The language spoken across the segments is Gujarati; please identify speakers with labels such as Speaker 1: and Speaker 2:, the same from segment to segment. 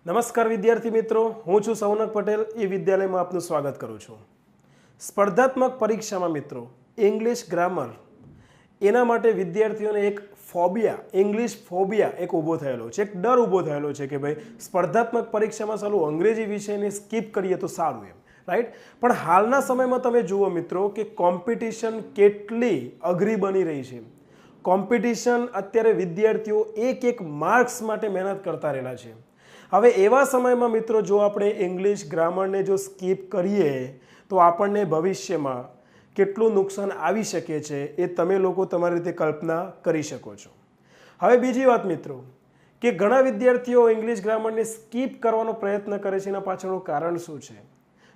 Speaker 1: નમસ્કાર વિદ્યાર્થી મિત્રો, હું છું સૌનક પટેલ. એ વિદ્યાલયમાં આપનું સ્વાગત કરું છું. સ્પર્ધાત્મક પરીક્ષામાં મિત્રો ઇંગ્લિશ ગ્રામર એના માટે વિદ્યાર્થીઓને એક ફોબિયા, ઇંગ્લિશ ફોબિયા એક ઊભો થયેલો છે, એક ડર ઊભો થયેલો છે કે ભાઈ સ્પર્ધાત્મક પરીક્ષામાં ચાલુ અંગ્રેજી વિષયને સ્કીપ કરીએ તો સારું એમ, રાઈટ. પણ હાલના સમયમાં તમે જુઓ મિત્રો કે કોમ્પિટિશન કેટલી અઘરી બની રહી છે. કોમ્પિટિશન અત્યારે વિદ્યાર્થીઓ એક માર્ક્સ માટે મહેનત કરતા રહેલા છે. હવે એવા સમયમાં મિત્રો જો આપણે ઇંગ્લિશ ગ્રામરને જો સ્કીપ કરીએ તો આપણને ભવિષ્યમાં કેટલું નુકસાન આવી શકે છે એ તમે લોકો તમારી રીતે કલ્પના કરી શકો છો. હવે બીજી વાત મિત્રો કે ઘણા વિદ્યાર્થીઓ ઇંગ્લિશ ગ્રામરને સ્કીપ કરવાનો પ્રયત્ન કરે છે. એના પાછળનું કારણ શું છે?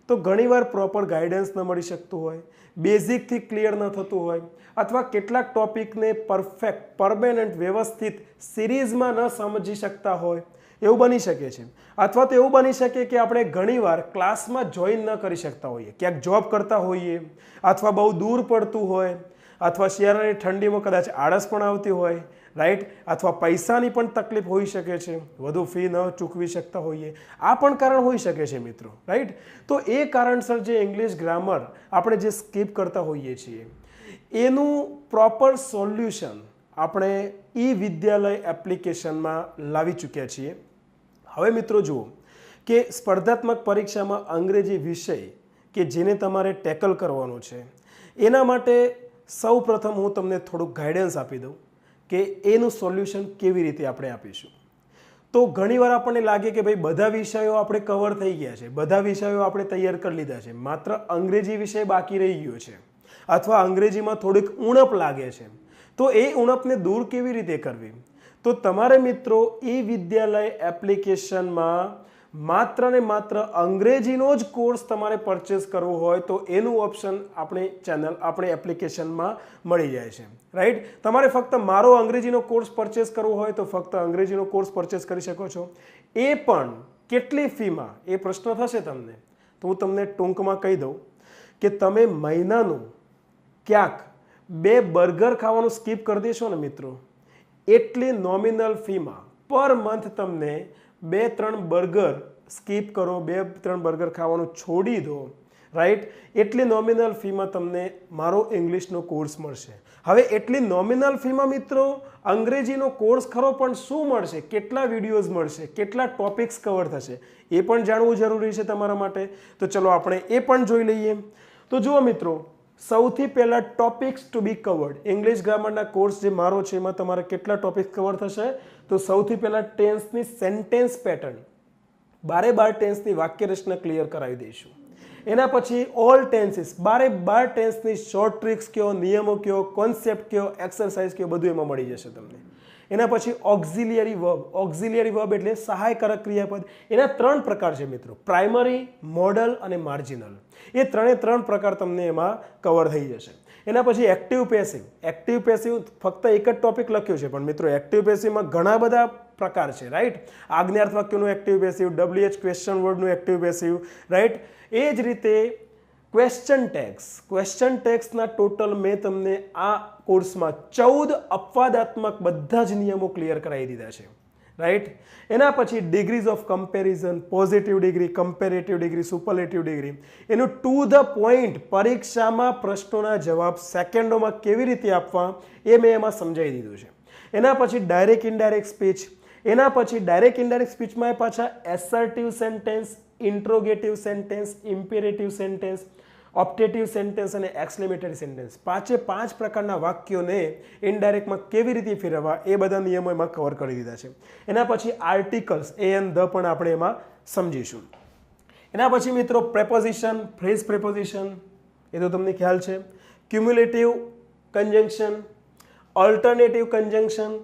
Speaker 1: તો ઘણીવાર પ્રોપર ગાઈડન્સ ન મળી શકતું હોય, બેઝિકથી ક્લિયર ન થતું હોય, અથવા કેટલાક ટોપિકને પરફેક્ટ, પરમેનન્ટ, વ્યવસ્થિત સિરીઝમાં ન સમજી શકતા હોય, એવું બની શકે છે. અથવા તો એવું બની શકે કે આપણે ઘણીવાર ક્લાસમાં જોઈન ન કરી શકતા હોઈએ, ક્યાંક જોબ કરતા હોઈએ, અથવા બહુ દૂર પડતું હોય, અથવા શિયાળાની ઠંડીમાં કદાચ આળસ પણ આવતી હોય, રાઈટ, અથવા પૈસાની પણ તકલીફ હોઈ શકે છે, વધુ ફી ન ચૂકવી શકતા હોઈએ, આ પણ કારણ હોઈ શકે છે મિત્રો, રાઈટ. તો એ કારણસર જે ઇંગ્લિશ ગ્રામર આપણે જે સ્કીપ કરતા હોઈએ છીએ એનું પ્રોપર સોલ્યુશન આપણે ઈ વિદ્યાલય એપ્લિકેશનમાં લાવી ચૂક્યા છીએ. હવે મિત્રો જુઓ કે સ્પર્ધાત્મક પરીક્ષામાં અંગ્રેજી વિષય કે જેને તમારે ટેકલ કરવાનો છે એના માટે સૌ પ્રથમ હું તમને થોડુંક ગાઈડન્સ આપી દઉં કે એનું સોલ્યુશન કેવી રીતે આપણે આપીશું. તો ઘણીવાર આપણને લાગે કે ભાઈ બધા વિષયો આપણે કવર થઈ ગયા છે, બધા વિષયો આપણે તૈયાર કરી લીધા છે, માત્ર અંગ્રેજી વિષય બાકી રહી ગયો છે, અથવા અંગ્રેજીમાં થોડીક ઉણપ લાગે છે. તો એ ઉણપને દૂર કેવી રીતે કરવી? તો તમારે મિત્રો ઈ વિદ્યાલય એપ્લિકેશનમાં માત્ર ને માત્ર અંગ્રેજીનો જ કોર્સ તમારે પરચેસ કરવો હોય તો એનું ઓપ્શન આપણી એપ્લિકેશનમાં મળી જાય છે, રાઈટ. તમારે ફક્ત મારો અંગ્રેજીનો કોર્સ પરચેસ કરવો હોય તો ફક્ત અંગ્રેજીનો કોર્સ પરચેસ કરી શકો છો. એ પણ કેટલી ફીમાં? એ પ્રશ્ન થશે તમને. તો હું તમને ટૂંકમાં કહી દઉં કે તમે મહિનાનું ક્યાંક 2 બર્ગર ખાવાનું સ્કીપ કરી દેશો ને મિત્રો, એટલી નોમિનલ ફીમાં પર મંથ તમને 2-3 બર્ગર સ્કીપ કરો, 2-3 બર્ગર ખાવાનું છોડી દો, રાઈટ, એટલી નોમિનલ ફીમાં તમને મારો ઇંગ્લિશનો કોર્સ મળશે. હવે એટલી નોમિનલ ફીમાં મિત્રો અંગ્રેજીનો કોર્સ ખરો, પણ શું મળશે? કેટલા વિડીયોઝ મળશે? કેટલા ટોપિક્સ કવર થશે? એ પણ જાણવું જરૂરી છે તમારા માટે. તો ચલો આપણે એ પણ જોઈ લઈએ. તો જુઓ મિત્રો, સૌથી પહેલાં ટોપિક્સ ટુ બી કવર્ડ. ઇંગ્લિશ ગ્રામરના કોર્સ જે મારો છે એમાં તમારે કેટલા ટોપિક્સ કવર થશે? તો સૌથી પહેલાં ટેન્સની સેન્ટેન્સ પેટર્ન, 12 ટેન્સની વાક્ય રચના ક્લિયર કરાવી દઈશું. એના પછી ઓલ ટેન્સીસ, 12 ટેન્સની શોર્ટ ટ્રિક્સ કયો, નિયમો કયો, કોન્સેપ્ટ કયો, એક્સરસાઇઝ કયો, બધું એમાં મળી જશે તમને. એના પછી ઓક્ઝિલિયરી વર્બ. ઓક્ઝિલિયરી વર્બ એટલે સહાયકારક ક્રિયાપદ. એના 3 પ્રકાર છે મિત્રો, પ્રાઇમરી, મોડલ અને માર્જિનલ. એ 3 પ્રકાર તમને એમાં કવર થઈ જશે. એના પછી એક્ટિવ પેસિવ. એક્ટિવ પેસિવ ફક્ત એક જ ટોપિક લખ્યો છે, પણ મિત્રો એક્ટિવ પેસિવમાં ઘણા બધા પ્રકાર છે, રાઈટ. આજ્ઞાર્થ વાક્યનું એક્ટિવ પેસિવ, WH ક્વેશ્ચન વર્ડનું એક્ટિવ પેસિવ, રાઈટ. એ જ રીતે ક્વેશ્ચન ટેગ્સ. ક્વેશ્ચન ટેગ્સના ટોટલ મેં તમને આ કોર્સમાં 14 અપવાદાત્મક બધા જ નિયમો ક્લિયર કરાવી દીધા છે, રાઈટ. એના પછી degrees of comparison, positive degree, comparative degree, superlative degree. એનું ટુ ધ પોઈન્ટ પરીક્ષામાં પ્રશ્નોના જવાબ સેકન્ડોમાં કેવી રીતે આપવા એ મેં એમાં સમજાવી દીધું છે. એના પછી ડાયરેક્ટ ઇનડાયરેક્ટ સ્પીચ. એના પછી ડાયરેક્ટ ઇનડાયરેક્ટ સ્પીચમાં પાછા assertive sentence, interrogative sentence, imperative sentence, optative sentence અને એક્સક્લેમેટરી સેન્ટેન્સ. 5 પ્રકારના વાક્યોને ઇનડાયરેક્ટમાં કેવી રીતે ફેરવવા એ બધા નિયમો એમાં કવર કરી દીધા છે. એના પછી આર્ટિકલ્સ, એ એન્ડ ધ પણ આપણે એમાં સમજીશું. એના પછી મિત્રો પ્રેપોઝિશન, ફ્રેઝ પ્રેપોઝિશન, એ તો તમને ખ્યાલ છે. ક્યુમ્યુલેટિવ કન્જંક્શન, ઓલ્ટરનેટિવ કન્જંક્શન,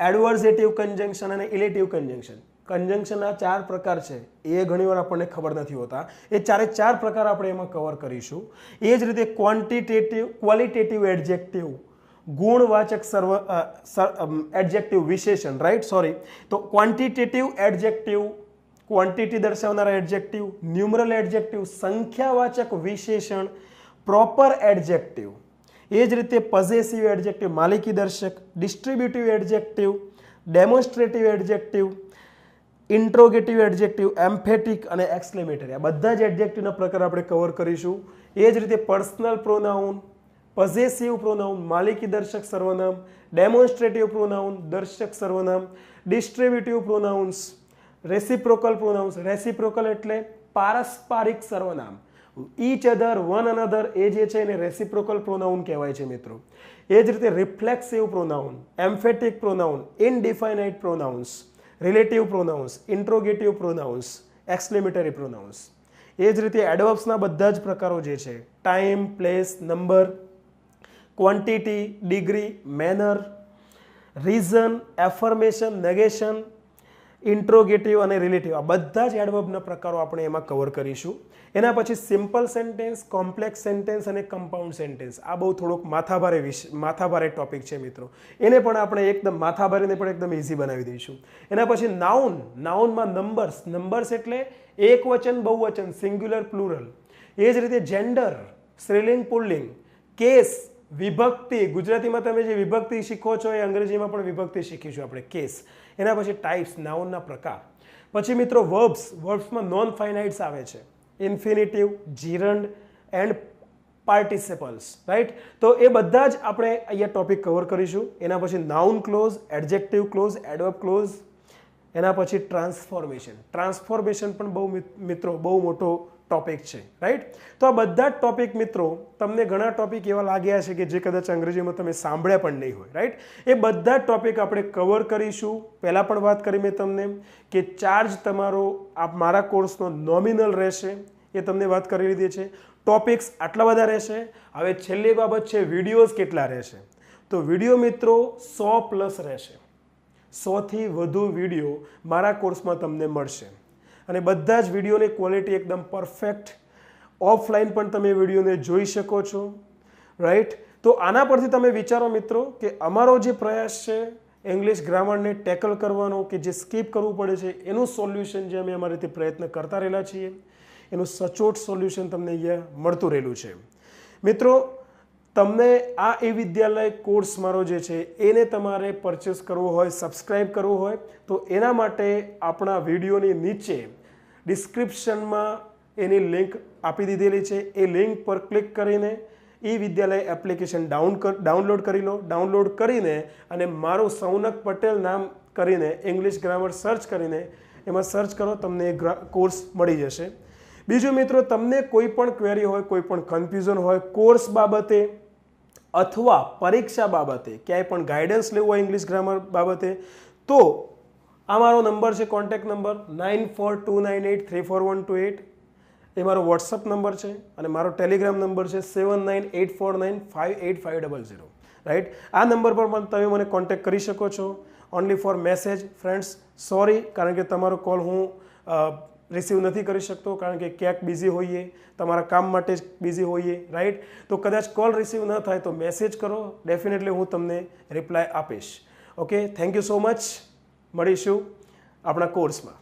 Speaker 1: એડવર્ઝેટિવ કન્જંક્શન અને ઇલેટિવ કન્જંક્શન. કન્જંક્શનના 4 પ્રકાર છે, એ ઘણીવાર આપણને ખબર નથી હોતા. એ 4 પ્રકાર આપણે એમાં કવર કરીશું. એ જ રીતે ક્વોલિટેટિવ એડજેક્ટિવ, ગુણવાચક એડજેક્ટિવ વિશેષણ, રાઈટ, સોરી. તો ક્વોન્ટિટેટિવ એડજેક્ટિવ, ક્વોન્ટિટી દર્શાવનારા એડજેક્ટિવ, ન્યુમરલ એડજેક્ટિવ, સંખ્યાવાચક વિશેષણ, પ્રોપર એડજેક્ટિવ. એ જ રીતે પોઝેસિવ એડજેક્ટિવ, માલિકી દર્શક, ડિસ્ટ્રીબ્યુટિવ એડજેક્ટિવ, ડેમોન્સ્ટ્રેટિવ એડજેક્ટિવ, ઇન્ટ્રોગેટિવ એડજેક્ટિવ, એમ્ફેટિક અને એક્સક્લેમેટરી, આ બધા જ એડજેક્ટિવના પ્રકાર આપણે કવર કરીશું. એ જ રીતે પર્સનલ પ્રોનાઉન, પોઝેસિવ પ્રોનાઉન માલિકી દર્શક સર્વનામ, ડેમોન્સ્ટ્રેટિવ પ્રોનાઉન દર્શક સર્વનામ, ડિસ્ટ્રીબ્યુટિવ પ્રોનાઉન્સ, રેસિપ્રોકલ પ્રોનાઉન્સ, રેસિપ્રોકલ એટલે પારસ્પરિક સર્વનામ, ઈચ અધર, વન અનધર, એ જે છે એને રેસિપ્રોકલ પ્રોનાઉન કહેવાય છે મિત્રો. એ જ રીતે reflexive pronoun, emphatic pronoun, indefinite pronouns, relative pronouns, interrogative pronouns, exclamatory pronouns. એ જ રીતે એડવર્બ્સના બધા જ પ્રકારો જે છે, time, place, number, quantity, degree, manner, reason, affirmation, negation, interrogative અને રિલેટિવ, આ બધા જ એડવર્બના પ્રકારો આપણે એમાં કવર કરીશું. એના પછી સિમ્પલ સેન્ટેન્સ, કોમ્પ્લેક્સ સેન્ટેન્સ અને કમ્પાઉન્ડ સેન્ટેન્સ. આ બહુ થોડોક માથાભારે ટોપિક છે મિત્રો. એને પણ આપણે એકદમ માથાભારેને પણ એકદમ ઇઝી બનાવી દઈશું. એના પછી નાઉન, નાઉનમાં નંબર્સ એટલે એક વચન, બહુવચન, સિંગ્યુલર, પ્લુરલ. એ જ રીતે જેન્ડર, સ્ત્રીલિંગ, પુલ્લિંગ. કેસ, વિભક્તિ, ગુજરાતીમાં તમે જે વિભક્તિ શીખો છો એ અંગ્રેજીમાં પણ વિભક્તિ શીખીશું આપણે, કેસ. એના પછી ટાઈપ્સ, નાઉનના પ્રકાર. પછી મિત્રો વર્બ્સમાં નોન ફાઇનાઇટ્સ આવે છે, ઇન્ફિનિટિવ, જીરન્ડ એન્ડ પાર્ટિસિપલ્સ, રાઈટ. તો એ બધા જ આપણે અહીંયા ટોપિક કવર કરીશું. એના પછી noun clause, adjective clause, adverb clause. એના પછી ટ્રાન્સફોર્મેશન પણ બહુ મિત્રો બહુ મોટો ટોપિક છે, રાઈટ. તો આ બધા જ ટોપિક મિત્રો તમને ઘણા ટોપિક એવા લાગ્યા છે કે જે કદાચ અંગ્રેજીમાં તમે સાંભળ્યા પણ નહીં હોય, રાઈટ. એ બધા જ ટોપિક આપણે કવર કરીશું. પહેલાં પણ વાત કરી મેં તમને કે ચાર્જ તમારો આ મારા કોર્સનો નોમિનલ રહેશે, એ તમને વાત કરી લીધી છે. ટોપિક્સ આટલા બધા રહેશે. હવે છેલ્લી બાબત છે વિડીયોઝ કેટલા રહેશે. તો વિડીયો મિત્રો 100+ રહેશે. 100થી વધુ વિડીયો મારા કોર્સમાં તમને મળશે અને બધા જ વિડીયોની ક્વોલિટી એકદમ પરફેક્ટ. ઓફલાઈન પણ તમે વિડીયોને જોઈ શકો છો, રાઈટ. તો આના પરથી તમે વિચારો મિત્રો કે અમારો જે પ્રયાસ છે ઇંગ્લિશ ગ્રામરને ટેકલ કરવાનો કે જે સ્કીપ કરવું પડે છે એનું સોલ્યુશન જે અમે અમારી રીતે પ્રયત્ન કરતા રહેલા છીએ એનું સચોટ સોલ્યુશન તમને અહીંયા મળતું રહેલું છે મિત્રો. તમને આ વિદ્યાલય કોર્સ મારો જે છે એને તમારે પરચેસ કરવો હોય, સબસ્ક્રાઈબ કરવું હોય તો એના માટે આપણા વિડીયોની નીચે ડિસ્ક્રિપ્શનમાં એની લિંક આપી દીધેલી છે. એ લિંક પર ક્લિક કરીને વિદ્યાલય એપ્લિકેશન ડાઉનલોડ કરી લો. ડાઉનલોડ કરીને અને મારું સૌનક પટેલ નામ કરીને ઇંગ્લિશ ગ્રામર સર્ચ કરીને એમાં સર્ચ કરો, તમને એ કોર્સ મળી જશે. બીજું મિત્રો, તમને કોઈ પણ ક્વેરી હોય, કોઈ પણ કન્ફ્યુઝન હોય કોર્સ બાબતે અથવા પરીક્ષા બાબતે, ક્યાંય પણ ગાઈડન્સ લેવું હોય ઇંગ્લિશ ગ્રામર બાબતે, તો આ મારો નંબર છે, કોન્ટેક્ટ નંબર 9429834128. એ મારો વોટ્સઅપ નંબર છે અને મારો ટેલિગ્રામ નંબર છે 7984958500, રાઈટ. આ નંબર પર પણ તમે મને કોન્ટેક્ટ કરી શકો છો only for message. Friends sorry, કારણ કે તમારો કોલ હું રિસીવ નથી કરી શકતો, કારણ કે ક્યાંક બિઝી હોઈએ, તમારા કામ માટે જ બિઝી હોઈએ, રાઈટ. તો કદાચ કોલ રિસીવ ન થાય તો મેસેજ કરો, ડેફિનેટલી હું તમને રિપ્લાય આપીશ. Okay, thank you so much. મળીશું આપણા કોર્સમાં.